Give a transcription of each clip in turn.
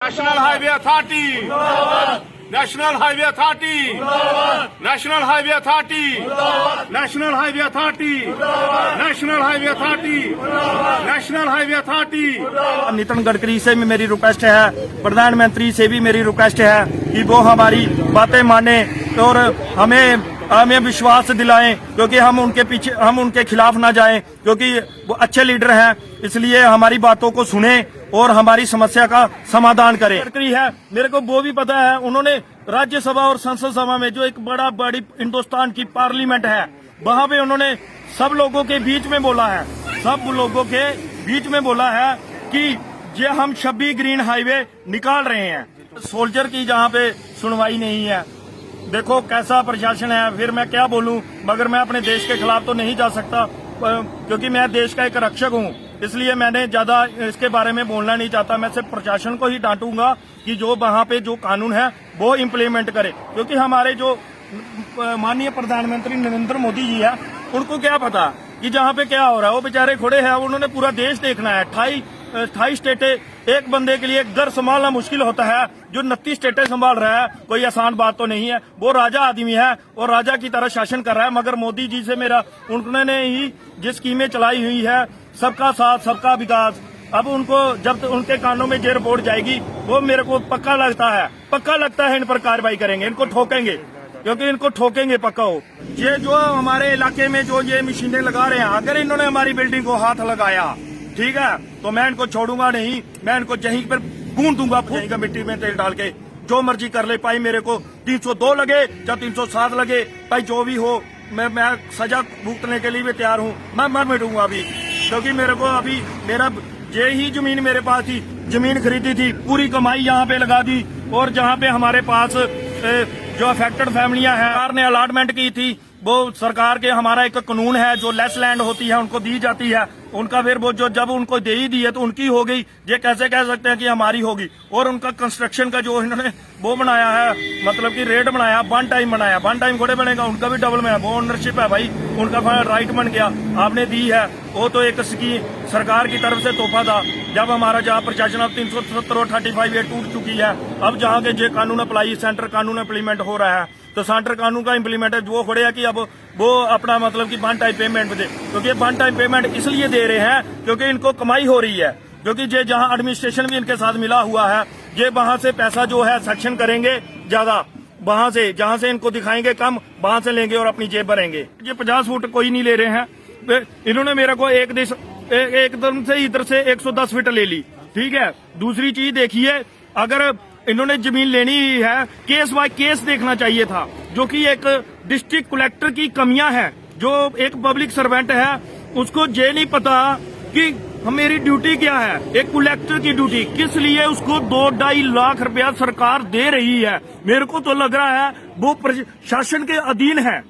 National highway authority, national highway authority, national highway authority, national highway authority, national highway authority, national highway authority. Nitin Gadkari से भी मेरी request है, प्रधानमंत्री से भी मेरी रिक्वेस्ट है कि वो हमारी बातें माने और हमें विश्वास दिलाएं, क्योंकि हम उनके खिलाफ ना जाएं, क्योंकि वो अच्छे लीडर हैं। इसलिए हमारी बातों को सुने और हमारी समस्या का समाधान करें। गडकरी है, मेरे को वो भी पता है, उन्होंने राज्यसभा और संसद सभा में जो एक बड़ी हिंदुस्तान की पार्लियामेंट है, वहां पे उन्होंने सब लोगों के बीच में बोला है, सब लोगों के बीच में बोला है कि ये हम 26 ग्रीन हाईवे निकाल रहे हैं। सोल्जर की जहाँ पे सुनवाई नहीं है, देखो कैसा प्रशासन है। फिर मैं क्या बोलूं, मगर मैं अपने देश के खिलाफ तो नहीं जा सकता, क्योंकि मैं देश का एक रक्षक हूं। इसलिए मैंने ज्यादा इसके बारे में बोलना नहीं चाहता। मैं सिर्फ प्रशासन को ही डांटूंगा कि जो वहां पे जो कानून है वो इम्प्लीमेंट करे, क्योंकि हमारे जो माननीय प्रधानमंत्री नरेंद्र मोदी जी है, उनको क्या पता कि जहाँ पे क्या हो रहा है। वो बेचारे खड़े हैं, उन्होंने पूरा देश देखना है। 28 स्टेटें, एक बंदे के लिए घर संभालना मुश्किल होता है, जो 29 स्टेटें संभाल रहा है कोई आसान बात तो नहीं है। वो राजा आदमी है और राजा की तरह शासन कर रहा है। मगर मोदी जी से उन्होंने ही जिस स्कीमें चलाई हुई है, सबका साथ सबका विकास, अब उनको जब उनके कानों में ये रिपोर्ट जाएगी, वो मेरे को पक्का लगता है इन पर कार्रवाई करेंगे, इनको ठोकेंगे, क्योंकि इनको ठोकेंगे पक्का हो। ये जो हमारे इलाके में जो ये मशीनें लगा रहे हैं, अगर इन्होंने हमारी बिल्डिंग को हाथ लगाया, ठीक है, तो मैं इनको छोड़ूंगा नहीं। मैं इनको जहीं पर गूंद दूंगा, फूंका मिट्टी में तेल डाल के, जो मर्जी कर ले। भाई मेरे को 302 लगे या 307 लगे, भाई जो भी हो, मैं सजा भुगतने के लिए भी तैयार हूँ। मैं मर मिटूंगा अभी, क्योंकि मेरे को अभी ये ही जमीन मेरे पास थी, जमीन खरीदी थी, पूरी कमाई यहाँ पे लगा दी। और जहाँ पे हमारे पास जो अफेक्टेड फैमिलियां हैं, सरकार ने अलॉटमेंट की थी, वो सरकार के हमारा एक कानून है, जो लेस लैंड होती है उनको दी जाती है। उनका फिर वो जो जब उनको दे ही दी है तो उनकी हो गई, ये कैसे कह सकते हैं कि हमारी होगी। और उनका कंस्ट्रक्शन का जो इन्होंने वो बनाया है, मतलब कि रेट बनाया, वन टाइम बनाया, वन टाइम थोड़े बनेगा, उनका भी डबल में है, वो ओनरशिप है भाई, उनका राइट बन गया। आपने दी है, वो तो एक सरकार की तरफ से तोहफा था। जब हमारा जहाँ प्रशासन अब 370 और 35 ये टूट चुकी है, अब जहाँ के जो कानून अप्लाई, सेंटर कानून इम्प्लीमेंट हो रहा है, तो सेंटर कानून का इम्प्लीमेंट वो खड़े है कि अब वो अपना मतलब कि वन टाइम पेमेंट दे, क्योंकि वन टाइम पेमेंट इसलिए दे रहे हैं क्योंकि इनको कमाई हो रही है। क्योंकि ये जहां एडमिनिस्ट्रेशन भी इनके साथ मिला हुआ है, ये वहां से पैसा जो है सेक्शन करेंगे ज्यादा, वहां से जहां से इनको दिखाएंगे कम, वहां से लेंगे और अपनी जेब भरेंगे। ये 50 फुट कोई नहीं ले रहे हैं। इन्होंने मेरे को एकदम से इधर से 110 फीट ले ली, ठीक है। दूसरी चीज देखिए, अगर इन्होंने जमीन लेनी है, केस बाय केस देखना चाहिए था, जो कि एक डिस्ट्रिक्ट कलेक्टर की कमियां हैं। जो एक पब्लिक सर्वेंट है, उसको ये नहीं पता कि मेरी ड्यूटी क्या है, एक कलेक्टर की ड्यूटी, किस लिए उसको 2-2.5 लाख रुपया सरकार दे रही है। मेरे को तो लग रहा है वो प्रशासन के अधीन है।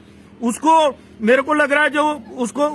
उसको मेरे को लग रहा है, जो उसको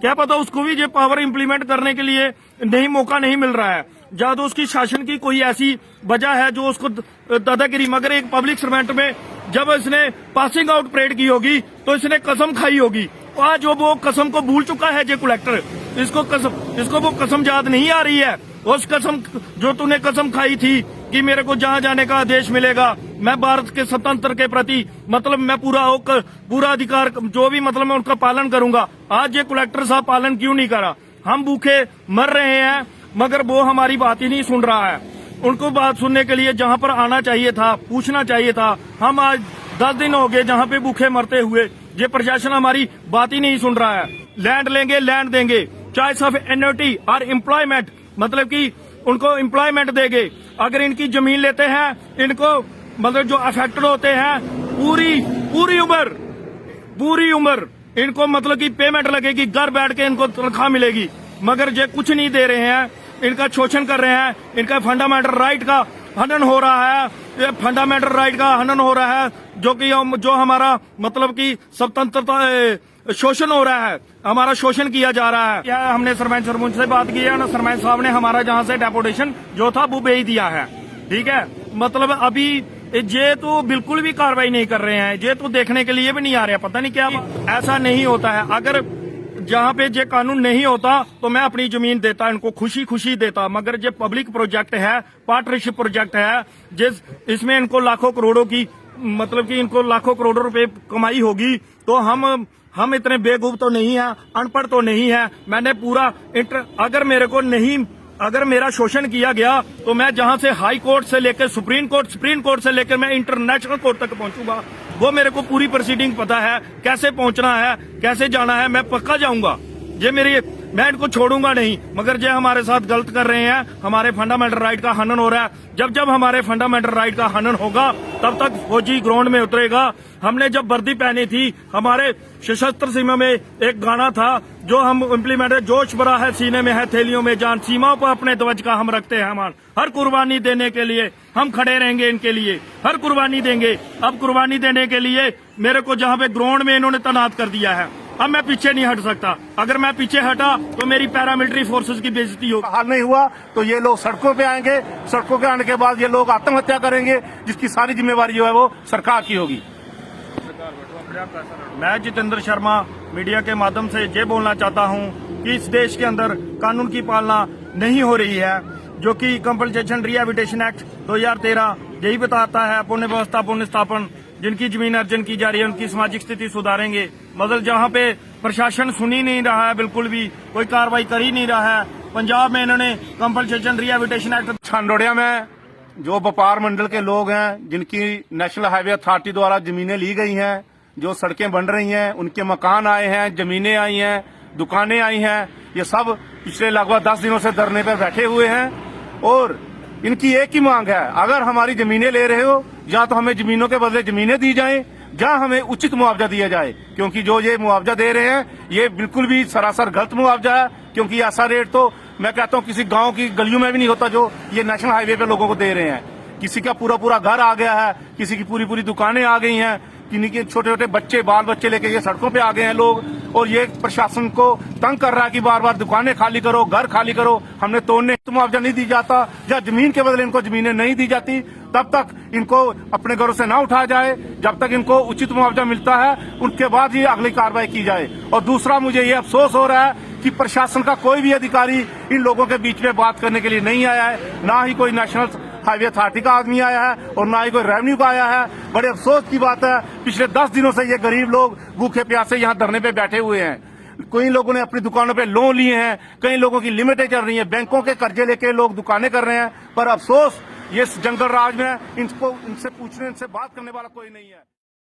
क्या पता, उसको भी ये पावर इम्प्लीमेंट करने के लिए मौका नहीं मिल रहा है। या तो उसकी शासन की कोई ऐसी वजह है जो उसको दादागिरी। मगर एक पब्लिक सर्वेंट में जब इसने पासिंग आउट परेड की होगी तो इसने कसम खाई होगी। आज वो कसम को भूल चुका है ये कलेक्टर, इसको वो कसम याद नहीं आ रही है। उस कसम जो तूने कसम खाई थी कि मेरे को जहाँ जाने का आदेश मिलेगा, मैं भारत के स्वतंत्र के प्रति मतलब मैं पूरा अधिकार जो भी मतलब मैं उनका पालन करूंगा। आज ये कलेक्टर साहब पालन क्यों नहीं करा? हम भूखे मर रहे हैं, मगर वो हमारी बात ही नहीं सुन रहा है। उनको बात सुनने के लिए जहाँ पर आना चाहिए था, पूछना चाहिए था। हम आज 10 दिन हो गए जहाँ पे भूखे मरते हुए, ये प्रशासन हमारी बात ही नहीं सुन रहा है। लैंड लेंगे, लैंड देंगे, चॉइस ऑफ एन्युटी और एम्प्लॉयमेंट, मतलब कि उनको एम्प्लॉयमेंट देंगे। अगर इनकी जमीन लेते हैं, इनको मतलब जो अफेक्टेड होते हैं, पूरी उम्र इनको मतलब कि पेमेंट लगेगी, घर बैठ के इनको तनख्वाह मिलेगी। मगर ये कुछ नहीं दे रहे हैं, इनका शोषण कर रहे हैं, इनका फंडामेंटल राइट का हनन हो रहा है, ये फंडामेंटल राइट का हनन हो रहा है, जो हमारा मतलब कि स्वतंत्रता शोषण हो रहा है, हमारा शोषण किया जा रहा है। क्या हमने सरपंच से बात की है ना, सरपंच साहब ने हमारा जहाँ से डेपुटेशन जो था वो भेज दिया है, ठीक है। मतलब अभी ये तो बिल्कुल भी कार्रवाई नहीं कर रहे हैं, ये तो देखने के लिए भी नहीं आ रहे हैं, पता नहीं क्या। ऐसा नहीं होता है। अगर जहाँ पे ये कानून नहीं होता तो मैं अपनी जमीन देता, इनको खुशी खुशी देता, मगर ये पब्लिक प्रोजेक्ट है, पार्टनरशिप प्रोजेक्ट है, जिस इसमें इनको लाखों करोड़ों की मतलब कि इनको लाखों करोड़ों रुपए कमाई होगी, तो हम इतने बेवकूफ तो नहीं है, अनपढ़ तो नहीं है। मैंने पूरा अगर मेरा शोषण किया गया तो मैं जहां से हाई कोर्ट से लेकर सुप्रीम कोर्ट से लेकर मैं इंटरनेशनल कोर्ट तक पहुंचूंगा, वो मेरे को पूरी प्रोसीडिंग पता है, कैसे पहुंचना है, कैसे जाना है, मैं पक्का जाऊंगा। मैं इनको छोड़ूंगा नहीं, मगर जो हमारे साथ गलत कर रहे हैं, हमारे फंडामेंटल राइट का हनन हो रहा है। जब हमारे फंडामेंटल राइट का हनन होगा तब तक फौजी ग्राउंड में उतरेगा। हमने जब वर्दी पहनी थी, हमारे सशस्त्र सीमा में एक गाना था जो हम इम्प्लीमेंट, जोश भरा है सीने में है थैलियों में जान, सीमाओं पर अपने ध्वज का हम रखते हैं मान, हर कुर्बानी देने के लिए हम खड़े रहेंगे, इनके लिए हर कुर्बानी देंगे। अब कुर्बानी देने के लिए मेरे को जहाँ पे ग्राउंड में इन्होंने तैनात कर दिया है, अब मैं पीछे नहीं हट सकता। अगर मैं पीछे हटा तो मेरी पैरामिलिट्री फोर्सेस की बेइज्जती होगी। हाल नहीं हुआ तो ये लोग सड़कों पे आएंगे, सड़कों पे आने के बाद ये लोग आत्महत्या करेंगे, जिसकी सारी जिम्मेवारी जो है वो सरकार की होगी। मैं जितेंद्र शर्मा मीडिया के माध्यम से ये बोलना चाहता हूँ कि इस देश के अंदर कानून की पालना नहीं हो रही है, जो कि कंपनसेशन रिहैबिलिटेशन एक्ट 2013 यही बताता है। पुण्य व्यवस्था पुण्य स्थापन, जिनकी जमीन अर्जन की जा रही है उनकी सामाजिक स्थिति सुधारेंगे, मतलब जहाँ पे प्रशासन सुन ही नहीं रहा है, बिल्कुल भी कोई कार्रवाई कर ही नहीं रहा है। पंजाब में इन्होंने कंपनसेशन रिहैबिलिटेशन एक्ट छांडोड़िया में जो व्यापार मंडल के लोग हैं, जिनकी नेशनल हाईवे अथॉरिटी द्वारा जमीनें ली गई हैं, जो सड़कें बन रही हैं, उनके मकान आए हैं, जमीनें आई हैं, दुकानें आई हैं, ये सब पिछले लगभग 10 दिनों से धरने पर बैठे हुए हैं। और इनकी एक ही मांग है, अगर हमारी जमीनें ले रहे हो, या तो हमें जमीनों के बदले जमीनें दी जाएं, या हमें उचित मुआवजा दिया जाए, क्योंकि जो ये मुआवजा दे रहे हैं ये बिल्कुल भी सरासर गलत मुआवजा है। क्योंकि ऐसा रेट तो मैं कहता हूँ किसी गांव की गलियों में भी नहीं होता जो ये नेशनल हाईवे पे लोगों को दे रहे हैं। किसी का पूरा घर आ गया है, किसी की पूरी दुकानें आ गई हैं, किन्हीं के छोटे बच्चे बाल बच्चे लेके ये सड़कों पे आ गए हैं लोग, और ये प्रशासन को तंग कर रहा है कि बार दुकानें खाली करो, घर खाली करो, हमने तोड़ने मुआवजा नहीं दी जाता, या जमीन के बदले इनको जमीनें नहीं दी जाती, तब तक इनको अपने घरों से ना उठाया जाए, जब तक इनको उचित मुआवजा मिलता है उनके बाद ही अगली कार्रवाई की जाए। और दूसरा, मुझे ये अफसोस हो रहा है कि प्रशासन का कोई भी अधिकारी इन लोगों के बीच में बात करने के लिए नहीं आया है, ना ही कोई नेशनल हाईवे अथॉरिटी का आदमी आया है और ना ही कोई रेवेन्यू का आया है। बड़े अफसोस की बात है, पिछले 10 दिनों से ये गरीब लोग भूखे प्यासे यहाँ धरने पे बैठे हुए हैं। कई लोगों ने अपनी दुकानों पे लोन लिए हैं, कई लोगों की लिमिटें चल रही हैं, बैंकों के कर्जे लेके लोग दुकानें कर रहे हैं, पर अफसोस ये जंगल राज में इनसे पूछने, इनसे बात करने वाला कोई नहीं है।